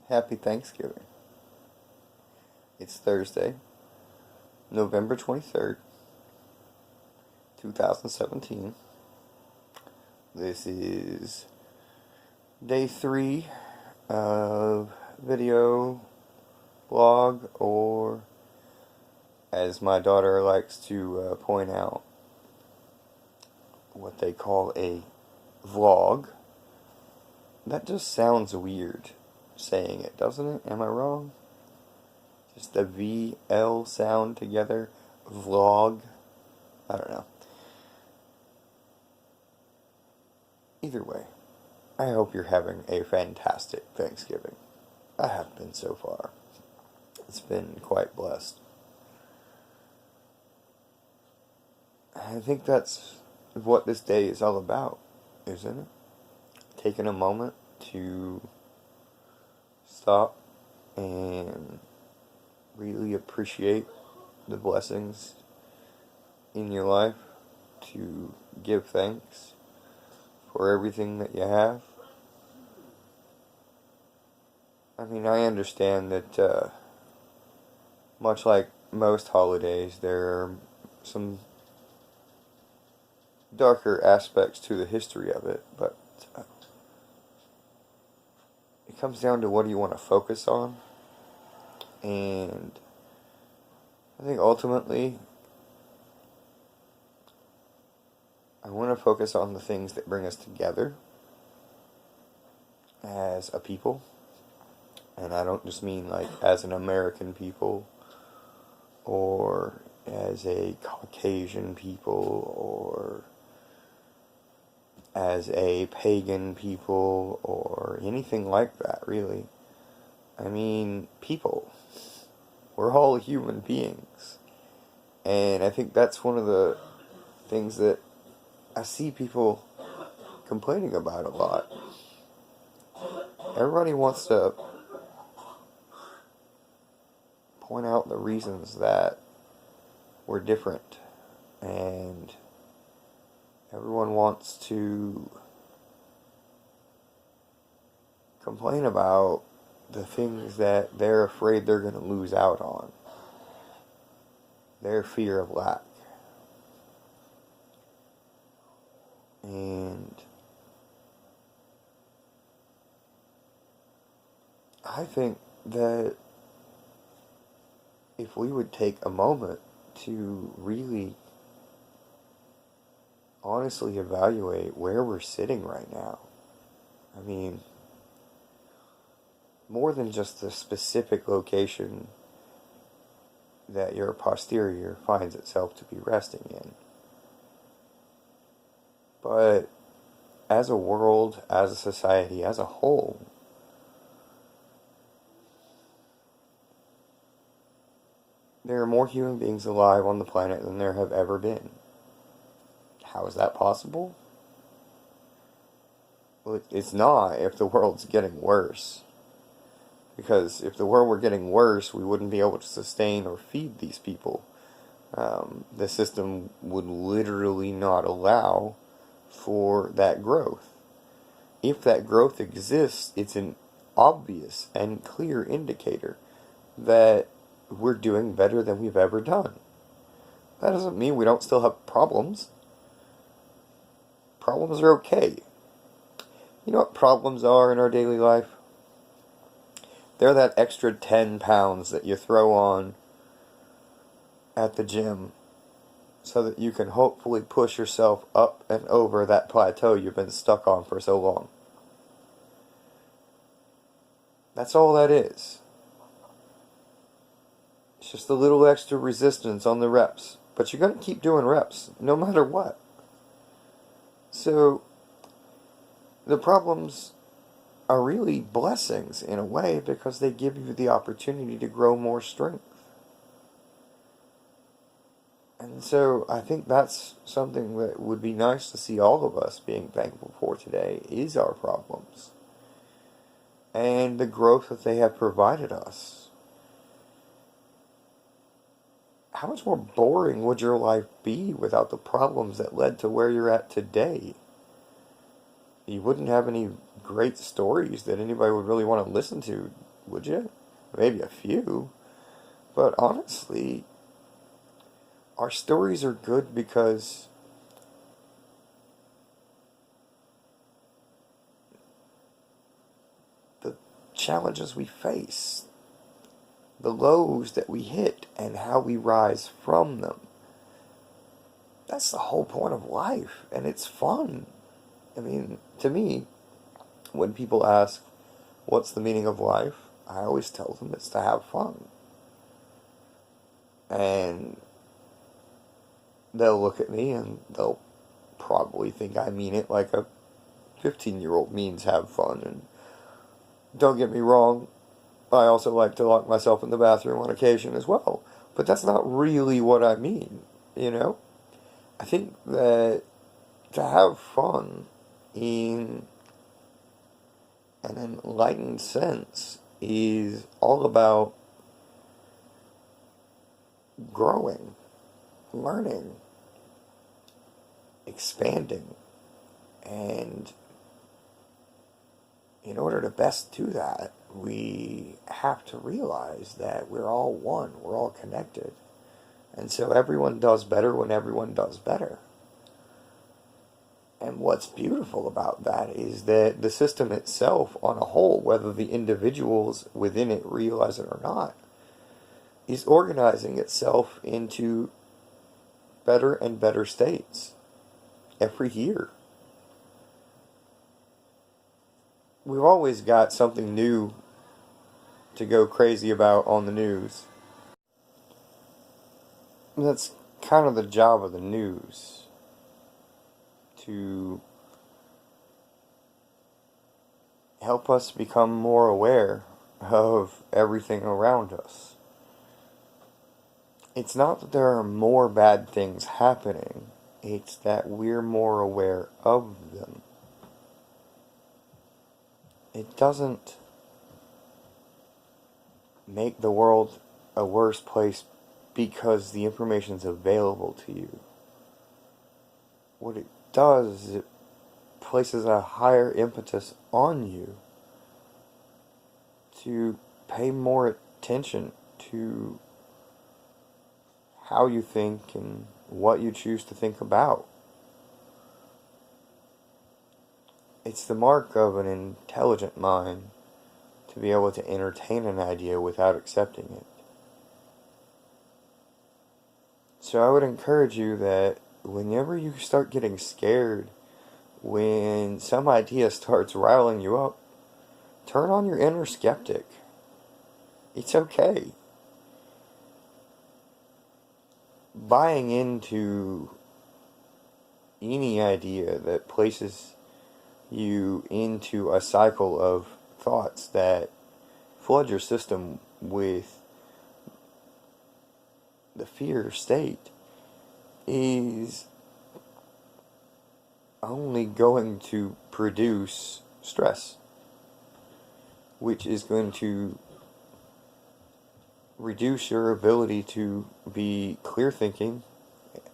Happy Thanksgiving. It's Thursday, November 23rd, 2017. This is day 3 of video blog, or as my daughter likes to point out, what they call a vlog. That just sounds weird saying it, doesn't it? Am I wrong? Just the VL sound together. Vlog. I don't know. Either way, I hope you're having a fantastic Thanksgiving. I have been so far. It's been quite blessed. I think that's what this day is all about, isn't it? Taking a moment to stop and really appreciate the blessings in your life, to give thanks for everything that you have. I mean, I understand that much like most holidays, there are some darker aspects to the history of it, but it comes down to what do you want to focus on. And I think ultimately I want to focus on the things that bring us together as a people. And I don't just mean like as an American people, or as a Caucasian people, or as a pagan people, or anything like that, really. I mean, people. We're all human beings. And I think that's one of the things that I see people complaining about a lot. Everybody wants to point out the reasons that we're different. And everyone wants to complain about the things that they're afraid they're going to lose out on. Their fear of lack. And I think that if we would take a moment to really honestly evaluate where we're sitting right now. I mean, more than just the specific location that your posterior finds itself to be resting in. But as a world, as a society, as a whole, there are more human beings alive on the planet than there have ever been. How is that possible? Well, it's not if the world's getting worse. Because if the world were getting worse, we wouldn't be able to sustain or feed these people. The system would literally not allow for that growth. If that growth exists, it's an obvious and clear indicator that we're doing better than we've ever done. That doesn't mean we don't still have problems. Problems are okay. You know what problems are in our daily life? They're that extra 10 pounds that you throw on at the gym so that you can hopefully push yourself up and over that plateau you've been stuck on for so long. That's all that is. It's just a little extra resistance on the reps. But you're going to keep doing reps, no matter what. So, the problems are really blessings in a way, because they give you the opportunity to grow more strength. And so I think that's something that would be nice to see all of us being thankful for today, is our problems. And the growth that they have provided us. How much more boring would your life be without the problems that led to where you're at today? You wouldn't have any great stories that anybody would really want to listen to. Would you? Maybe a few. But honestly, our stories are good because the challenges we face, the lows that we hit, and how we rise from them. That's the whole point of life, and it's fun. I mean, to me, when people ask, what's the meaning of life? I always tell them it's to have fun. And they'll look at me and they'll probably think I mean it like a 15-year-old means have fun. And don't get me wrong, I also like to lock myself in the bathroom on occasion as well. But that's not really what I mean, you know? I think that to have fun in an enlightened sense is all about growing, learning, expanding. And in order to best do that, we have to realize that we're all one, we're all connected. And so everyone does better when everyone does better. And what's beautiful about that is that the system itself on a whole, whether the individuals within it realize it or not, is organizing itself into better and better states every year. We've always got something new to go crazy about on the news. That's kind of the job of the news, to help us become more aware of everything around us. It's not that there are more bad things happening, it's that we're more aware of them. It doesn't make the world a worse place because the information's available to you. What it does is it places a higher impetus on you to pay more attention to how you think and what you choose to think about. It's the mark of an intelligent mind to be able to entertain an idea without accepting it. So I would encourage you that whenever you start getting scared, when some idea starts riling you up, turn on your inner skeptic. It's okay. Buying into any idea that places you into a cycle of thoughts that flood your system with the fear state is only going to produce stress, which is going to reduce your ability to be clear thinking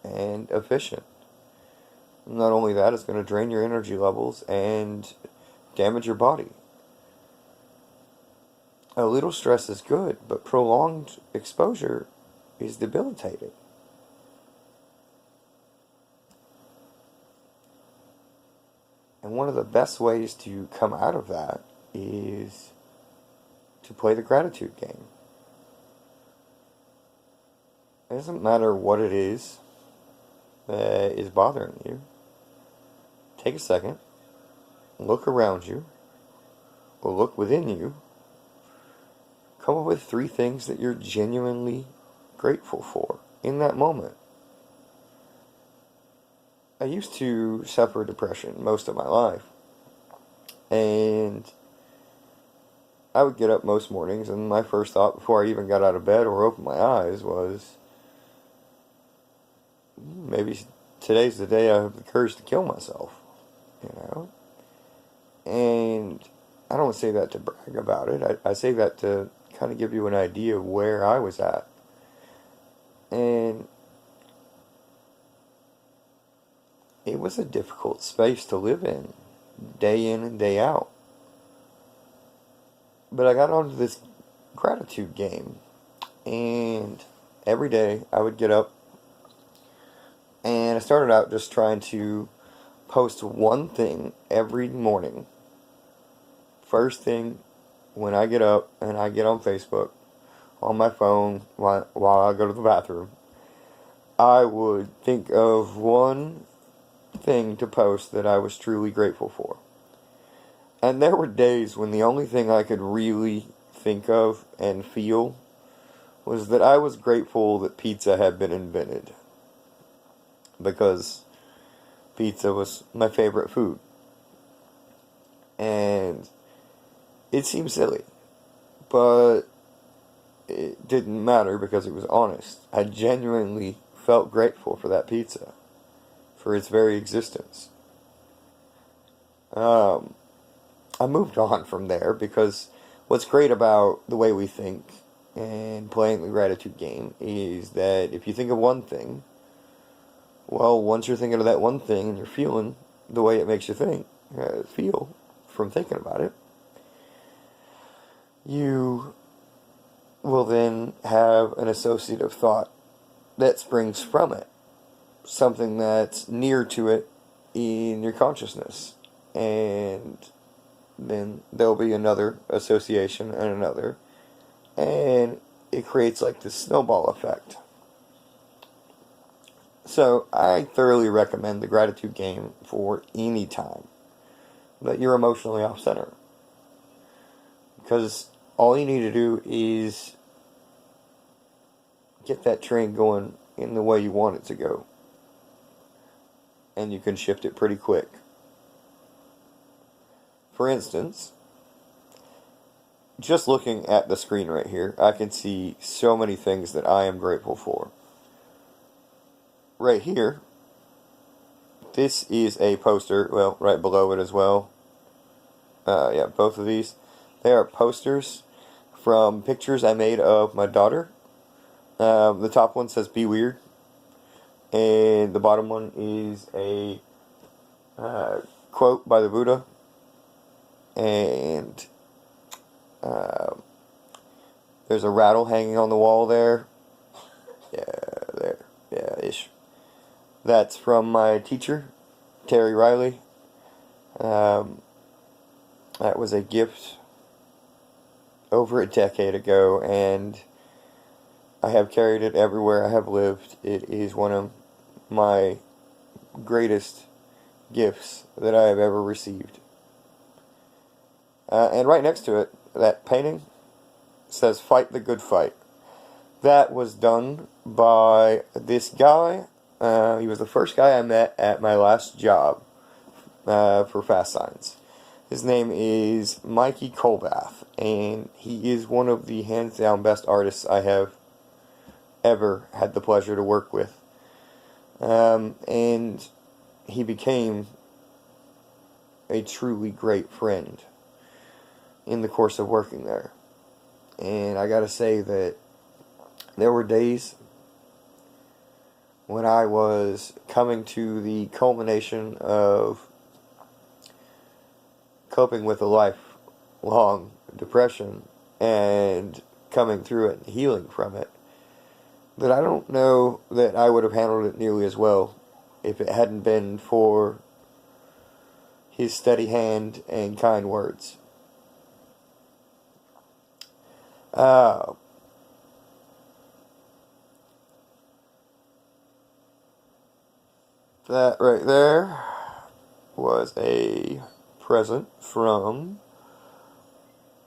and efficient. Not only that, it's going to drain your energy levels and damage your body. A little stress is good, but prolonged exposure is debilitating. And one of the best ways to come out of that is to play the gratitude game. It doesn't matter what it is that is bothering you. Take a second, look around you, or look within you. Come up with 3 things that you're genuinely grateful for in that moment. I used to suffer depression most of my life, and I would get up most mornings, and my first thought before I even got out of bed or opened my eyes was, maybe today's the day I have the courage to kill myself, you know? And I don't say that to brag about it. I say that to kind of give you an idea of where I was at. And it was a difficult space to live in, day in and day out. But I got onto this gratitude game, and every day I would get up, and I started out just trying to post one thing every morning. First thing when I get up and I get on Facebook, on my phone, while I go to the bathroom, I would think of one thing to post that I was truly grateful for. And there were days when the only thing I could really think of and feel was that I was grateful that pizza had been invented. Because pizza was my favorite food. And it seemed silly. But it didn't matter because it was honest. I genuinely felt grateful for that pizza. For its very existence. I moved on from there because what's great about the way we think and playing the gratitude game is that if you think of one thing, well, once you're thinking of that one thing and you're feeling the way it makes you feel from thinking about it, you will then have an associative thought that springs from it. Something that's near to it in your consciousness. And then there'll be another association and another. And it creates like this snowball effect. So I thoroughly recommend the gratitude game for any time that you're emotionally off center. Because all you need to do is get that train going in the way you want it to go. And you can shift it pretty quick. For instance, just looking at the screen right here, I can see so many things that I am grateful for. Right here, this is a poster, well, right below it as well. Yeah, both of these. They are posters from pictures I made of my daughter. The top one says, "Be weird." And the bottom one is a quote by the Buddha. And there's a rattle hanging on the wall there. Yeah, there. Yeah, ish. That's from my teacher, Terry Riley. That was a gift over a decade ago, and I have carried it everywhere I have lived. It is one of my greatest gifts that I have ever received. And right next to it, that painting says, "Fight the good fight." That was done by this guy. He was the first guy I met at my last job for Fast Signs. His name is Mikey Colbath, and he is one of the hands down best artists I have ever had the pleasure to work with. And he became a truly great friend in the course of working there. And I gotta say that there were days when I was coming to the culmination of coping with a lifelong depression and coming through it and healing from it, that I don't know that I would have handled it nearly as well if it hadn't been for his steady hand and kind words. That right there was a present from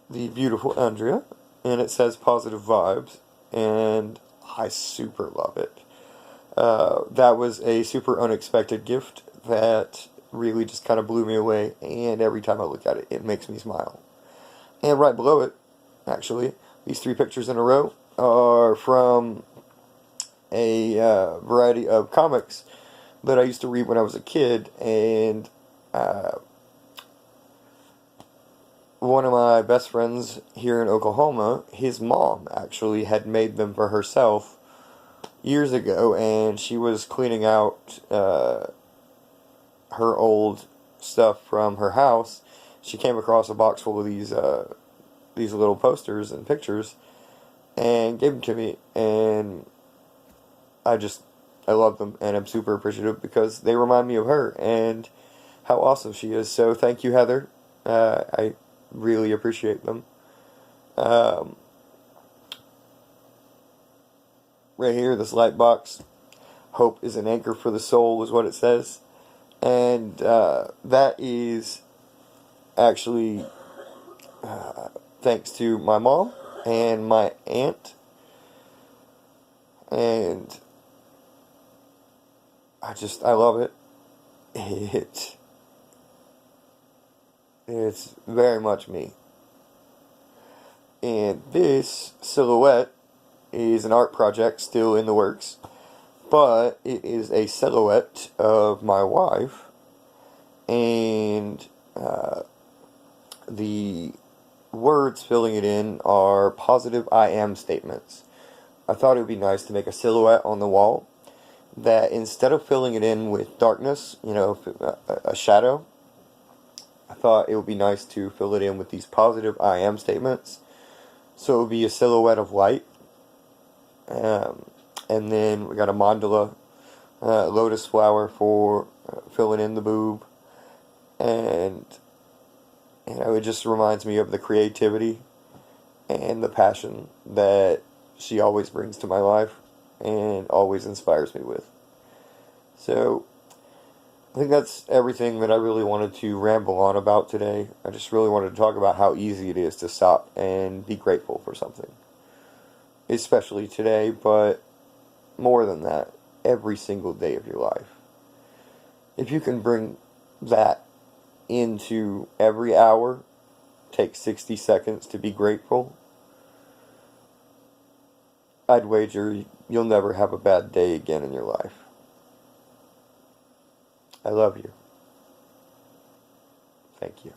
the beautiful Andrea, and it says positive vibes, and I super love it. That was a super unexpected gift that really just kind of blew me away, and every time I look at it, it makes me smile. And right below it, actually, these three pictures in a row are from a variety of comics that I used to read when I was a kid, and one of my best friends here in Oklahoma, his mom actually had made them for herself years ago, and she was cleaning out her old stuff from her house. She came across a box full of these these little posters and pictures and gave them to me, and I love them, and I'm super appreciative because they remind me of her and how awesome she is. So thank you, Heather. I really appreciate them. Um, right here, this light box. Hope is an anchor for the soul, is what it says. And that is actually thanks to my mom and my aunt. And I love it. It's very much me. And this silhouette is an art project still in the works, but it is a silhouette of my wife, and the words filling it in are positive I am statements. I thought it would be nice to make a silhouette on the wall that instead of filling it in with darkness, a shadow, I thought it would be nice to fill it in with these positive I am statements. So it would be a silhouette of light. And then we got a mandala, lotus flower for filling in the boob. And it just reminds me of the creativity and the passion that she always brings to my life and always inspires me with. So I think that's everything that I really wanted to ramble on about today. I just really wanted to talk about how easy it is to stop and be grateful for something. Especially today, but more than that, every single day of your life. If you can bring that into every hour, take 60 seconds to be grateful, I'd wager you'll never have a bad day again in your life. I love you. Thank you.